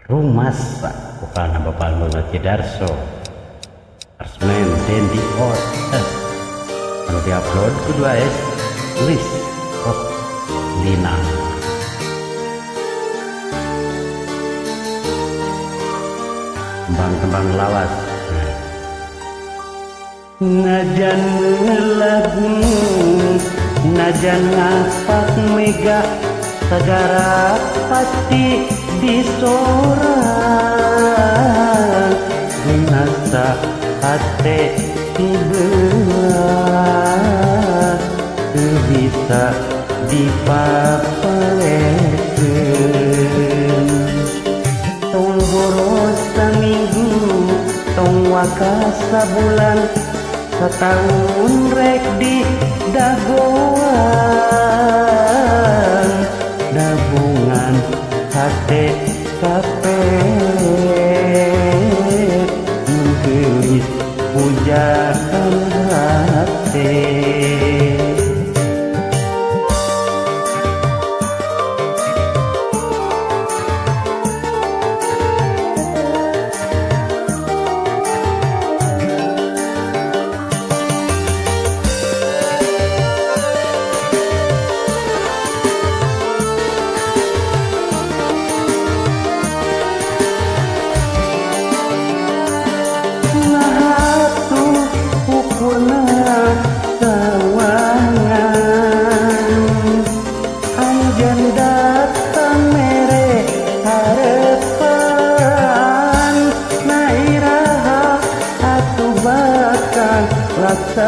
Rumas bukan Bapak Almono Cidarso Arsmen Dendi Otes anu diupload kedua es list of Lina kembang-kembang lawas najan lagu najan ngapak mega segara pasti disorang nasa hati dibelah bisa dipapalekeun tong boros saminggu tong wakas sabulan setahun rek di dagoan dabungan hati kapet menggelis pujakan hati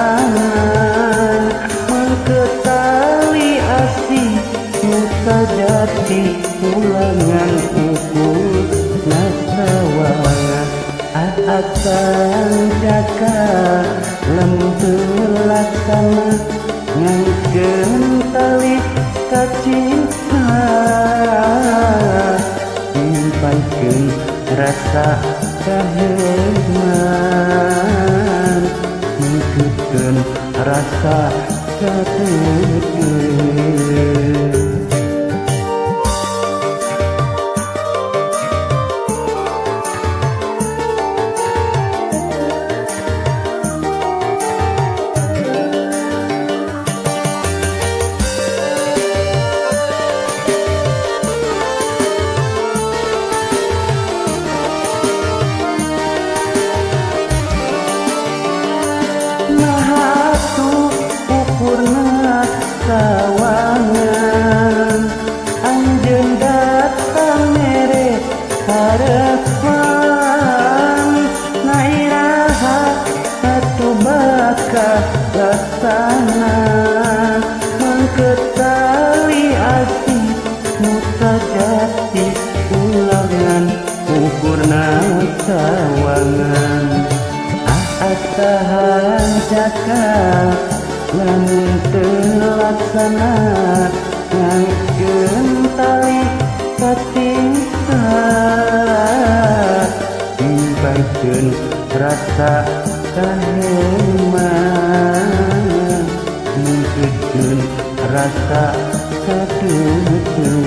laksanan mengketali asih muka jati ulangan ukur nasawangan akan jaka lembut laksana ngangkeun tali kacinta nyimpankeun rasa kaheman mengkeun rasa katekeun sawangan anjeun datang mere harapan nairaha atuh baka laksana mengketali asih muka jati ulangan ukurna sawangan asahan jaka lamun terlaksana ngangkeun tali katinta nyimpankeun rasa kaheman nyimpankeun rasa kadekeun